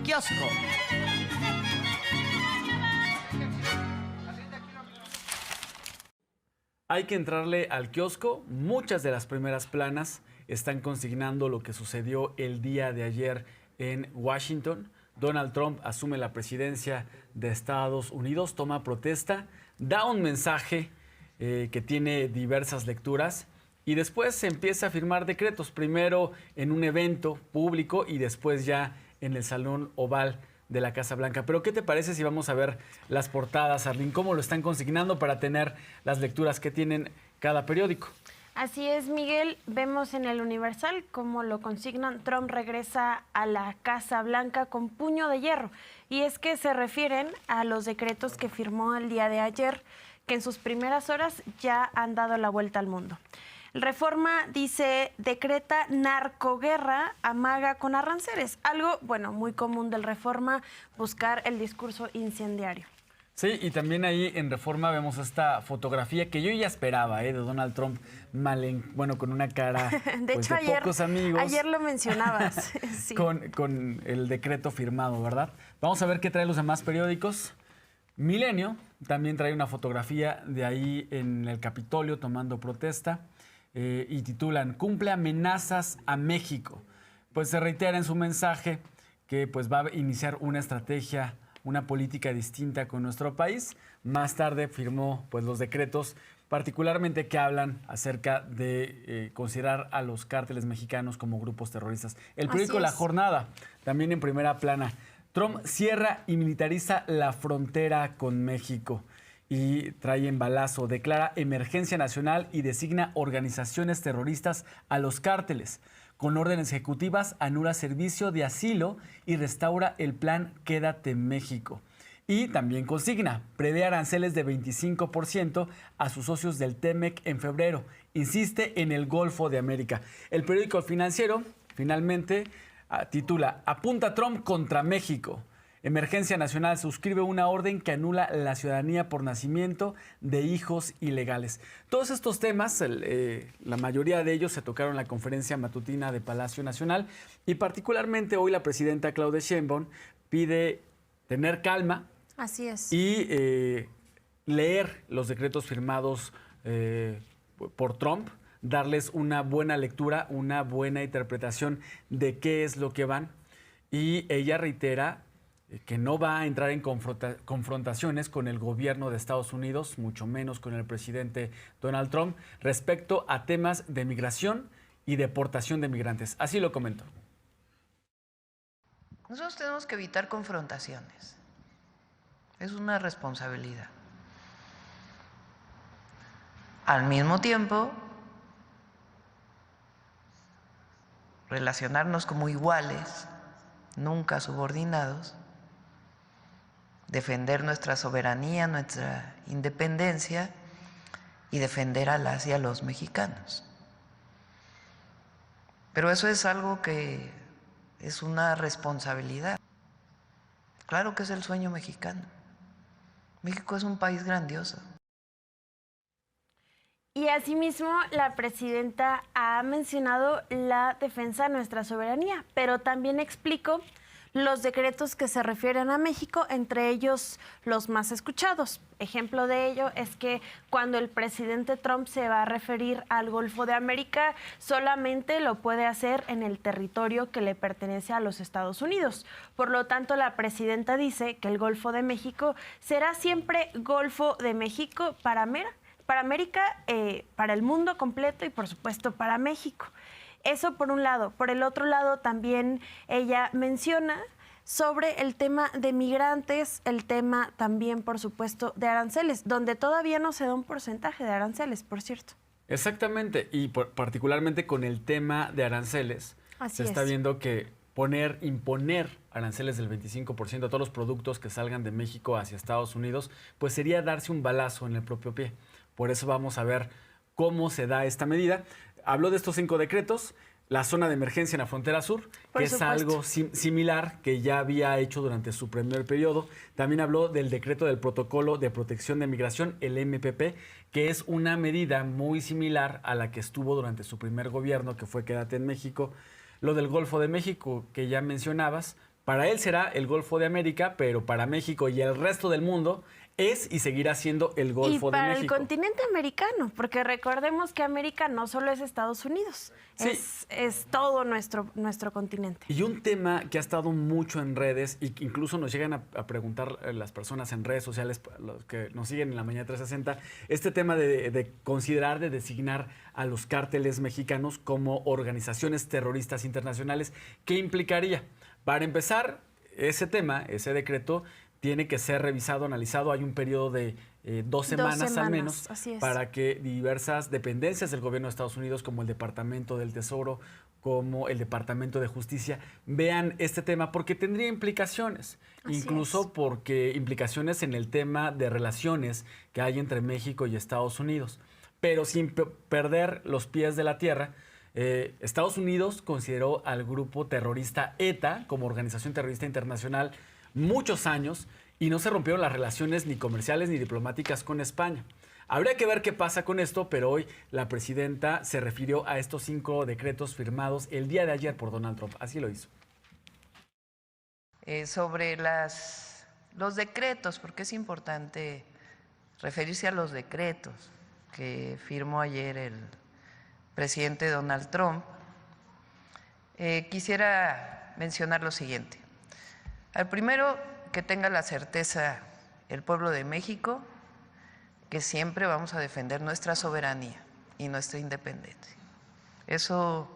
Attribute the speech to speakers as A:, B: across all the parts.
A: kiosco.
B: Hay que entrarle al kiosco. Muchas de las primeras planas están consignando lo que sucedió el día de ayer en Washington. Donald Trump asume la presidencia de Estados Unidos, toma protesta, da un mensaje que tiene diversas lecturas y después se empieza a firmar decretos, primero en un evento público y después ya en el Salón Oval de la Casa Blanca. Pero ¿qué te parece si vamos a ver las portadas, Arlene? ¿Cómo lo están consignando para tener las lecturas que tienen cada periódico?
C: Así es, Miguel. Vemos en el Universal cómo lo consignan. Trump regresa a la Casa Blanca con puño de hierro. Y es que se refieren a los decretos que firmó el día de ayer, que en sus primeras horas ya han dado la vuelta al mundo. Reforma dice, decreta narcoguerra, amaga con aranceles. Algo, bueno, muy común del Reforma, buscar el discurso incendiario.
B: Sí, y también ahí en Reforma vemos esta fotografía que yo ya esperaba, de Donald Trump con una cara
C: de hecho,
B: de pocos amigos.
C: Ayer lo mencionabas. Sí.
B: con el decreto firmado, ¿verdad? Vamos a ver qué traen los demás periódicos. Milenio también trae una fotografía de ahí en el Capitolio tomando protesta y titulan "Cumple amenazas a México". Pues se reitera en su mensaje que pues va a iniciar una estrategia, una política distinta con nuestro país. Más tarde firmó pues los decretos, particularmente que hablan acerca de considerar a los cárteles mexicanos como grupos terroristas. El periódico La Jornada, también en primera plana, Trump cierra y militariza la frontera con México. Y trae en balazo, declara emergencia nacional y designa organizaciones terroristas a los cárteles. Con órdenes ejecutivas anula servicio de asilo y restaura el plan Quédate México. Y también consigna, prevé aranceles de 25% a sus socios del TEMEC en febrero. Insiste en el Golfo de América. El periódico Financiero finalmente titula, apunta Trump contra México. Emergencia Nacional suscribe una orden que anula la ciudadanía por nacimiento de hijos ilegales. Todos estos temas, la mayoría de ellos se tocaron en la conferencia matutina de Palacio Nacional y particularmente hoy la presidenta Claudia Sheinbaum pide tener calma.
C: Así es.
B: Y leer los decretos firmados por Trump, darles una buena lectura, una buena interpretación de qué es lo que van. Y ella reitera que no va a entrar en confrontaciones con el gobierno de Estados Unidos, mucho menos con el presidente Donald Trump, respecto a temas de migración y deportación de migrantes. Así lo comentó.
D: Nosotros tenemos que evitar confrontaciones. Es una responsabilidad. Al mismo tiempo, relacionarnos como iguales, nunca subordinados, defender nuestra soberanía, nuestra independencia y defender a las y a los mexicanos. Pero eso es algo que es una responsabilidad. Claro que es el sueño mexicano. México es un país grandioso.
C: Y asimismo, la presidenta ha mencionado la defensa de nuestra soberanía, pero también explicó los decretos que se refieren a México, entre ellos los más escuchados. Ejemplo de ello es que cuando el presidente Trump se va a referir al Golfo de América, solamente lo puede hacer en el territorio que le pertenece a los Estados Unidos. Por lo tanto, la presidenta dice que el Golfo de México será siempre Golfo de México para América, para el mundo completo y, por supuesto, para México. Eso por un lado. Por el otro lado, también ella menciona sobre el tema de migrantes, el tema también, por supuesto, de aranceles, donde todavía no se da un porcentaje de aranceles, por cierto.
B: Exactamente, y particularmente con el tema de aranceles, se está viendo que imponer aranceles del 25% a todos los productos que salgan de México hacia Estados Unidos, pues sería darse un balazo en el propio pie. Por eso vamos a ver cómo se da esta medida. Habló de estos 5 decretos, la zona de emergencia en la frontera sur, que es algo similar que ya había hecho durante su primer periodo. También habló del decreto del protocolo de protección de migración, el MPP, que es una medida muy similar a la que estuvo durante su primer gobierno, que fue Quédate en México. Lo del Golfo de México, que ya mencionabas, Para él será el Golfo de América, pero para México y el resto del mundo es y seguirá siendo el Golfo de México.
C: Y para el continente americano, porque recordemos que América no solo es Estados Unidos,
B: Sí.
C: es todo nuestro continente.
B: Y un tema que ha estado mucho en redes y que incluso nos llegan a preguntar las personas en redes sociales, los que nos siguen en la Mañana 360, este tema de considerar, de designar a los cárteles mexicanos como organizaciones terroristas internacionales, ¿qué implicaría? Para empezar, ese tema, ese decreto, tiene que ser revisado, analizado. Hay un periodo de 2 semanas al menos
C: así es,
B: para que diversas dependencias del gobierno de Estados Unidos, como el Departamento del Tesoro, como el Departamento de Justicia, vean este tema porque tendría implicaciones.
C: Así
B: Incluso
C: es.
B: porque implicaciones en el tema de relaciones que hay entre México y Estados Unidos. Pero sin perder los pies de la tierra, Estados Unidos consideró al grupo terrorista ETA como organización terrorista internacional muchos años y no se rompieron las relaciones ni comerciales ni diplomáticas con España. Habría que ver qué pasa con esto, pero hoy la presidenta se refirió a estos 5 decretos firmados el día de ayer por Donald Trump. Así lo hizo.
D: Sobre los decretos, porque es importante referirse a los decretos que firmó ayer el presidente Donald Trump, quisiera mencionar lo siguiente. Al primero, que tenga la certeza el pueblo de México que siempre vamos a defender nuestra soberanía y nuestra independencia. Eso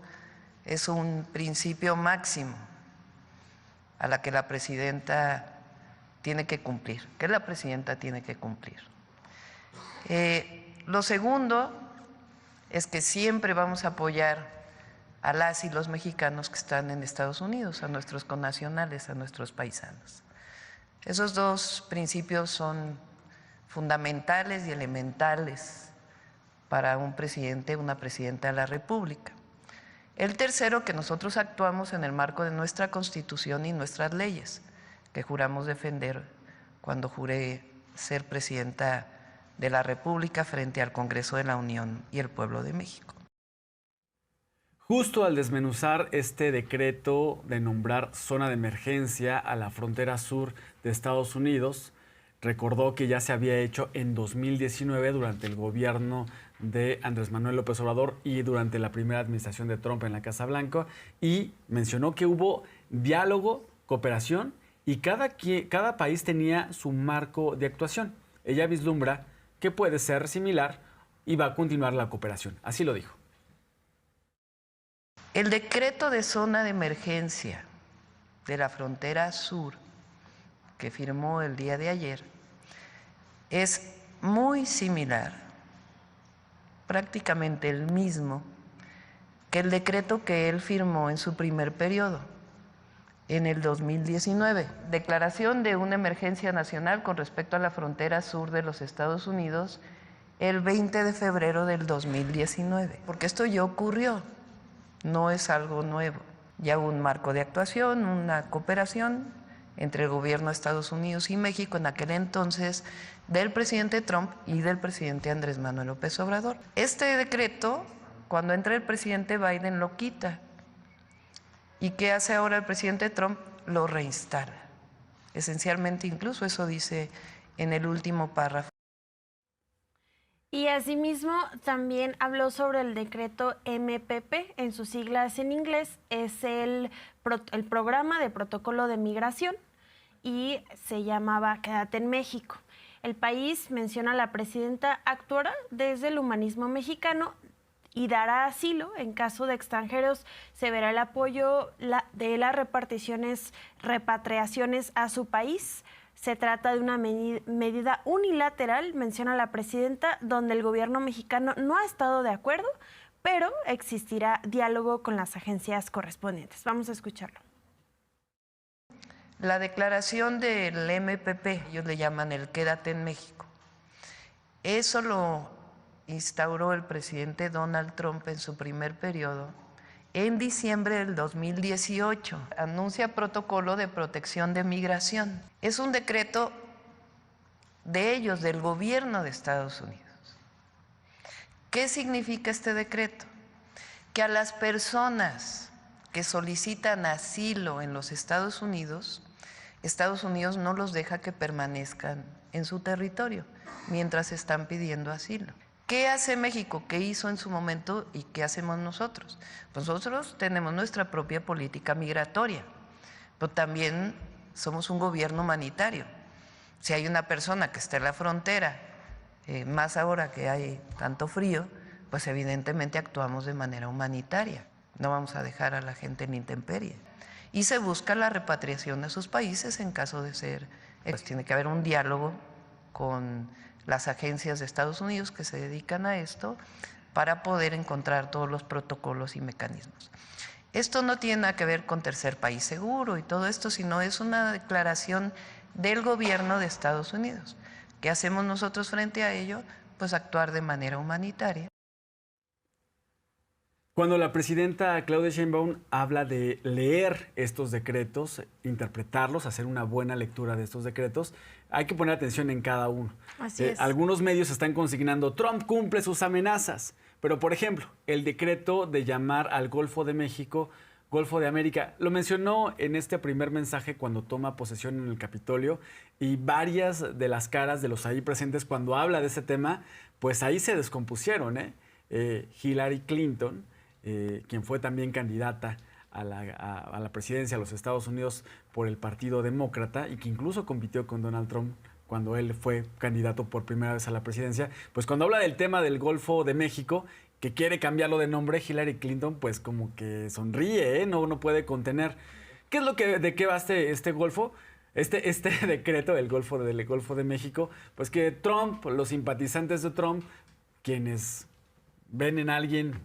D: es un principio máximo a la que la presidenta tiene que cumplir, que la presidenta tiene que cumplir. Lo segundo es que siempre vamos a apoyar a las y los mexicanos que están en Estados Unidos, a nuestros connacionales, a nuestros paisanos. Esos 2 principios son fundamentales y elementales para un presidente, una presidenta de la República. El tercero, que nosotros actuamos en el marco de nuestra Constitución y nuestras leyes, que juramos defender cuando juré ser presidenta de la República frente al Congreso de la Unión y el pueblo de México.
B: Justo al desmenuzar este decreto de nombrar zona de emergencia a la frontera sur de Estados Unidos, recordó que ya se había hecho en 2019 durante el gobierno de Andrés Manuel López Obrador y durante la primera administración de Trump en la Casa Blanca, y mencionó que hubo diálogo, cooperación y cada país tenía su marco de actuación. Ella vislumbra que puede ser similar y va a continuar la cooperación. Así lo dijo.
D: El decreto de zona de emergencia de la frontera sur que firmó el día de ayer es muy similar, prácticamente el mismo, que el decreto que él firmó en su primer periodo, en el 2019. Declaración de una emergencia nacional con respecto a la frontera sur de los Estados Unidos el 20 de febrero del 2019, porque esto ya ocurrió. No es algo nuevo. Ya hubo un marco de actuación, una cooperación entre el gobierno de Estados Unidos y México en aquel entonces del presidente Trump y del presidente Andrés Manuel López Obrador. Este decreto, cuando entra el presidente Biden, lo quita. ¿Y qué hace ahora el presidente Trump? Lo reinstala. Esencialmente, incluso eso dice en el último párrafo.
C: Y asimismo también habló sobre el decreto MPP, en sus siglas en inglés, es el programa de protocolo de migración y se llamaba Quédate en México. El país, menciona la presidenta, actuará desde el humanismo mexicano y dará asilo en caso de extranjeros. Se verá el apoyo de las repatriaciones a su país. Se trata de una medida unilateral, menciona la presidenta, donde el gobierno mexicano no ha estado de acuerdo, pero existirá diálogo con las agencias correspondientes. Vamos a escucharlo.
D: La declaración del MPP, ellos le llaman el Quédate en México, eso lo instauró el presidente Donald Trump en su primer periodo en diciembre del 2018. Anuncia protocolo de protección de migración. Es un decreto de ellos, del gobierno de Estados Unidos. ¿Qué significa este decreto? Que a las personas que solicitan asilo en los Estados Unidos no los deja que permanezcan en su territorio mientras están pidiendo asilo. ¿Qué hace México? ¿Qué hizo en su momento y qué hacemos nosotros? Pues nosotros tenemos nuestra propia política migratoria, pero también somos un gobierno humanitario. Si hay una persona que está en la frontera, más ahora que hay tanto frío, pues evidentemente actuamos de manera humanitaria. No vamos a dejar a la gente en intemperie. Y se busca la repatriación a sus países en caso de ser. Pues tiene que haber un diálogo con las agencias de Estados Unidos que se dedican a esto para poder encontrar todos los protocolos y mecanismos. Esto no tiene nada que ver con tercer país seguro y todo esto, sino es una declaración del gobierno de Estados Unidos. ¿Qué hacemos nosotros frente a ello? Pues actuar de manera humanitaria.
B: Cuando la presidenta Claudia Sheinbaum habla de leer estos decretos, interpretarlos, hacer una buena lectura de estos decretos, hay que poner atención en cada uno.
C: Así es.
B: Algunos medios están consignando, Trump cumple sus amenazas, pero por ejemplo, el decreto de llamar al Golfo de México, Golfo de América, lo mencionó en este primer mensaje cuando toma posesión en el Capitolio y varias de las caras de los ahí presentes cuando habla de ese tema, pues ahí se descompusieron, Hillary Clinton, quien fue también candidata a la presidencia de los Estados Unidos por el Partido Demócrata y que incluso compitió con Donald Trump cuando él fue candidato por primera vez a la presidencia, pues cuando habla del tema del Golfo de México, que quiere cambiarlo de nombre, Hillary Clinton, pues como que sonríe, no puede contener. ¿Qué es de qué va este Golfo? Este decreto del Golfo de México, pues que Trump, los simpatizantes de Trump, quienes ven en alguien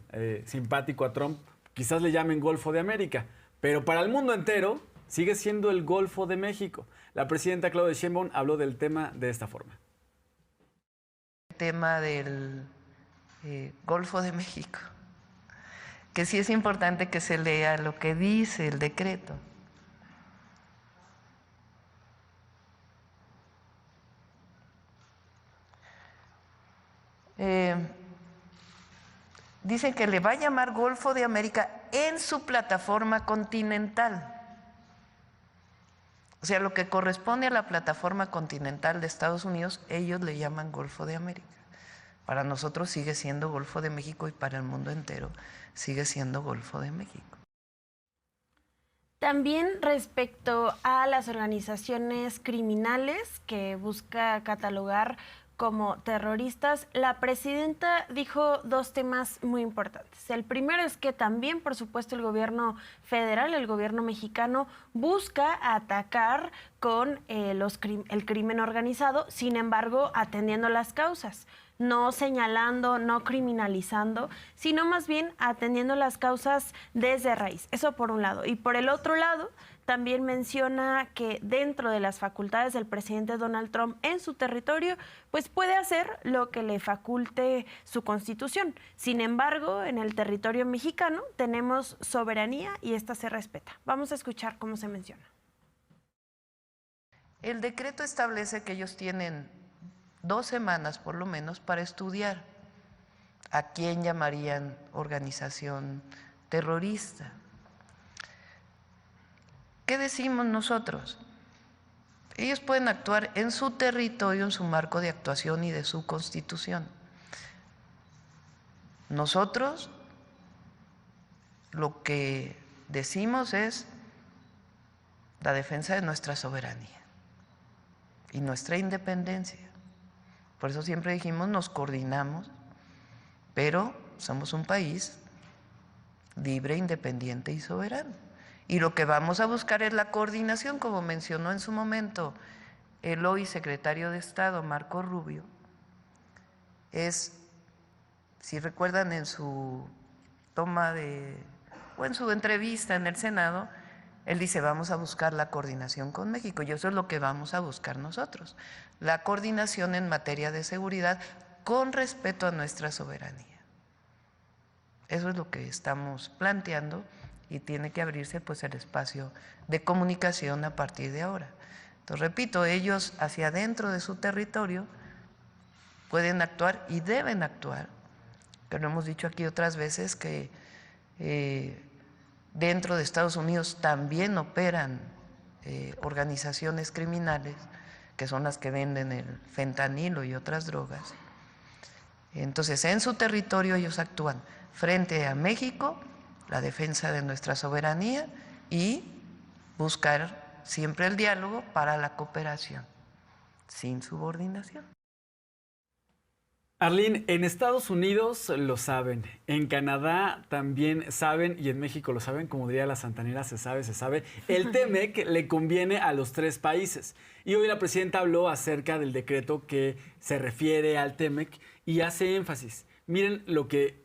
B: simpático a Trump, quizás le llamen Golfo de América, pero para el mundo entero sigue siendo el Golfo de México. La presidenta Claudia Sheinbaum habló del tema de esta forma.
D: El tema del Golfo de México, que sí es importante que se lea lo que dice el decreto. Dicen que le va a llamar Golfo de América en su plataforma continental. O sea, lo que corresponde a la plataforma continental de Estados Unidos, ellos le llaman Golfo de América. Para nosotros sigue siendo Golfo de México y para el mundo entero sigue siendo Golfo de México.
C: También respecto a las organizaciones criminales que busca catalogar como terroristas, la presidenta dijo dos temas muy importantes. El primero es que también, por supuesto, el gobierno federal, el gobierno mexicano, busca atacar con el crimen organizado, sin embargo, atendiendo las causas, no señalando, no criminalizando, sino más bien atendiendo las causas desde raíz. Eso por un lado. Y por el otro lado, también menciona que dentro de las facultades del presidente Donald Trump en su territorio, pues puede hacer lo que le faculte su constitución. Sin embargo, en el territorio mexicano tenemos soberanía y esta se respeta. Vamos a escuchar cómo se menciona.
D: El decreto establece que ellos tienen 2 semanas por lo menos para estudiar a quién llamarían organización terrorista. ¿Qué decimos nosotros? Ellos pueden actuar en su territorio, en su marco de actuación y de su constitución. Nosotros lo que decimos es la defensa de nuestra soberanía y nuestra independencia. Por eso siempre dijimos, nos coordinamos, pero somos un país libre, independiente y soberano. Y lo que vamos a buscar es la coordinación, como mencionó en su momento el hoy secretario de Estado, Marco Rubio. Si recuerdan en su en su entrevista en el Senado, él dice, vamos a buscar la coordinación con México, y eso es lo que vamos a buscar nosotros, la coordinación en materia de seguridad con respeto a nuestra soberanía. Eso es lo que estamos planteando y tiene que abrirse pues el espacio de comunicación a partir de ahora. Entonces, repito, ellos hacia adentro de su territorio pueden actuar y deben actuar, pero hemos dicho aquí otras veces que dentro de Estados Unidos también operan organizaciones criminales, que son las que venden el fentanilo y otras drogas. Entonces, en su territorio ellos actúan frente a México, la defensa de nuestra soberanía y buscar siempre el diálogo para la cooperación, sin subordinación.
B: Arlene, en Estados Unidos lo saben, en Canadá también saben y en México lo saben, como diría la santanera, se sabe, se sabe. El TEMEC le conviene a los tres países y hoy la presidenta habló acerca del decreto que se refiere al TEMEC y hace énfasis. Miren lo que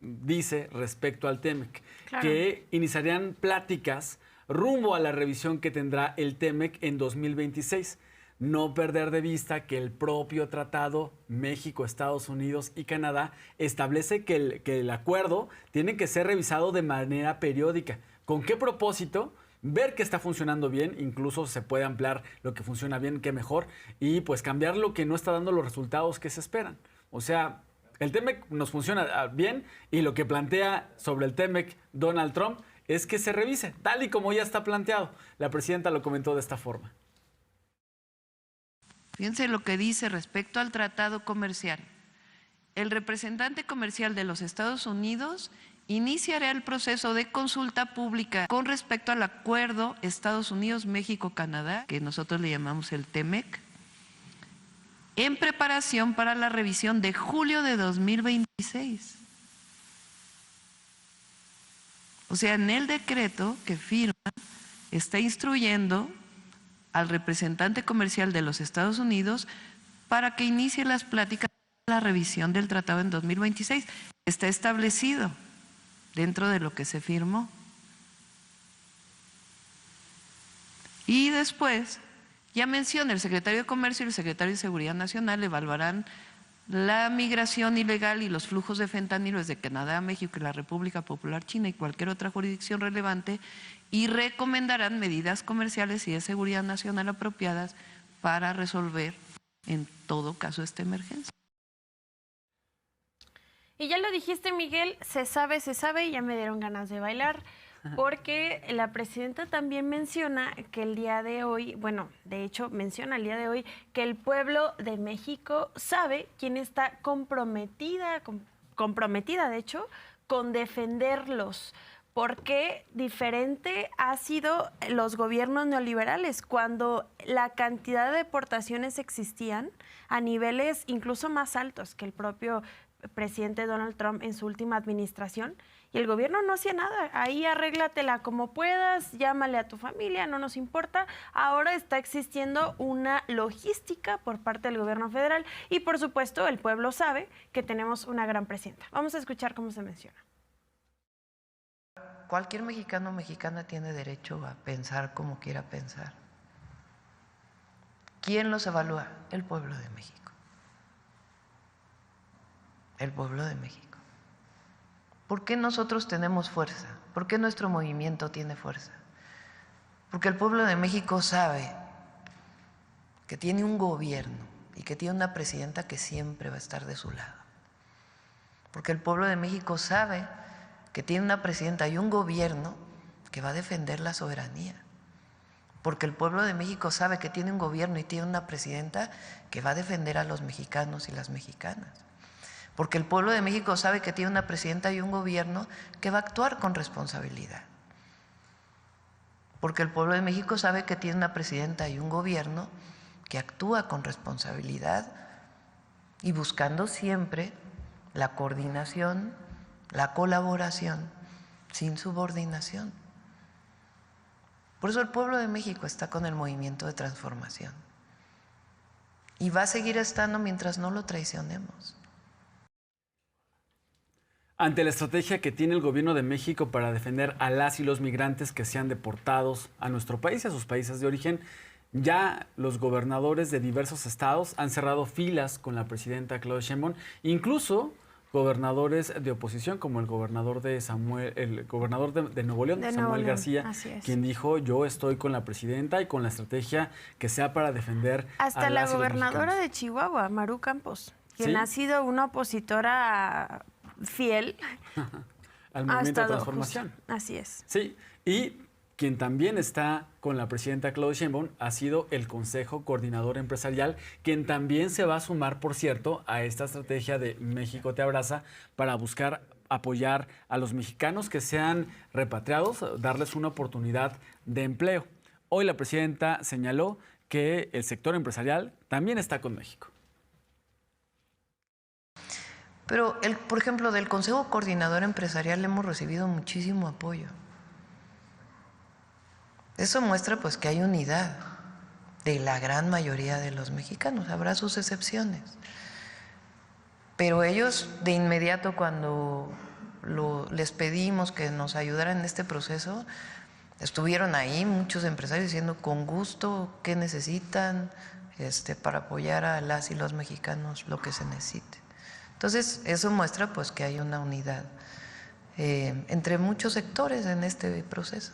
B: dice respecto al TEMEC, claro, que iniciarían pláticas rumbo a la revisión que tendrá el TEMEC en 2026. No perder de vista que el propio tratado México, Estados Unidos y Canadá establece que el acuerdo tiene que ser revisado de manera periódica. ¿Con qué propósito? Ver que está funcionando bien, incluso se puede ampliar lo que funciona bien, que mejor, y pues cambiar lo que no está dando los resultados que se esperan. O sea, el TEMEC nos funciona bien y lo que plantea sobre el TEMEC Donald Trump es que se revise, tal y como ya está planteado. La presidenta lo comentó de esta forma.
D: Fíjense lo que dice respecto al tratado comercial. El representante comercial de los Estados Unidos iniciará el proceso de consulta pública con respecto al acuerdo Estados Unidos-México-Canadá, que nosotros le llamamos el TEMEC, en preparación para la revisión de julio de 2026. O sea, en el decreto que firma está instruyendo al representante comercial de los Estados Unidos para que inicie las pláticas de la revisión del tratado en 2026. Está establecido dentro de lo que se firmó. Y después, ya menciona, el secretario de Comercio y el secretario de Seguridad Nacional evaluarán la migración ilegal y los flujos de fentanilo desde Canadá a México y la República Popular China y cualquier otra jurisdicción relevante y recomendarán medidas comerciales y de seguridad nacional apropiadas para resolver en todo caso esta emergencia.
C: Y ya lo dijiste, Miguel, se sabe y ya me dieron ganas de bailar, porque la presidenta también menciona que el día de hoy, bueno, de hecho menciona el día de hoy que el pueblo de México sabe quién está comprometida de hecho, con defenderlos. Porque diferente ha sido los gobiernos neoliberales, cuando la cantidad de deportaciones existían a niveles incluso más altos que el propio presidente Donald Trump en su última administración, y el gobierno no hacía nada. Ahí arréglatela como puedas, llámale a tu familia, no nos importa. Ahora está existiendo una logística por parte del gobierno federal y, por supuesto, el pueblo sabe que tenemos una gran presidenta. Vamos a escuchar cómo se menciona.
D: Cualquier mexicano o mexicana tiene derecho a pensar como quiera pensar. ¿Quién los evalúa? El pueblo de México. El pueblo de México. ¿Por qué nosotros tenemos fuerza? ¿Por qué nuestro movimiento tiene fuerza? Porque el pueblo de México sabe que tiene un gobierno y que tiene una presidenta que siempre va a estar de su lado. Porque el pueblo de México sabe que tiene una presidenta y un gobierno que va a defender la soberanía. Porque el pueblo de México sabe que tiene un gobierno y tiene una presidenta que va a defender a los mexicanos y las mexicanas. Porque el pueblo de México sabe que tiene una presidenta y un gobierno que va a actuar con responsabilidad. Porque el pueblo de México sabe que tiene una presidenta y un gobierno que actúa con responsabilidad y buscando siempre la coordinación, la colaboración, sin subordinación. Por eso el pueblo de México está con el movimiento de transformación y va a seguir estando mientras no lo traicionemos.
B: Ante la estrategia que tiene el gobierno de México para defender a las y los migrantes que sean deportados a nuestro país y a sus países de origen, ya los gobernadores de diversos estados han cerrado filas con la presidenta Claudia Sheinbaum, incluso gobernadores de oposición, como el gobernador de Nuevo León, Samuel García, quien dijo: yo estoy con la presidenta y con la estrategia que sea para defender
C: hasta la gobernadora de Chihuahua, Maru Campos, quien ha sido una opositora fiel.
B: al movimiento de
C: estado
B: transformación.
C: justo. Así es.
B: Sí, y quien también está con la presidenta Claudia Sheinbaum ha sido el Consejo Coordinador Empresarial, quien también se va a sumar, por cierto, a esta estrategia de México te abraza para buscar apoyar a los mexicanos que sean repatriados, darles una oportunidad de empleo. Hoy la presidenta señaló que el sector empresarial también está con México.
D: Pero, por ejemplo, del Consejo Coordinador Empresarial hemos recibido muchísimo apoyo. Eso muestra pues que hay unidad de la gran mayoría de los mexicanos, habrá sus excepciones. Pero ellos de inmediato cuando les pedimos que nos ayudaran en este proceso, estuvieron ahí muchos empresarios diciendo con gusto qué necesitan para apoyar a las y los mexicanos lo que se necesite. Entonces eso muestra pues que hay una unidad entre muchos sectores en este proceso.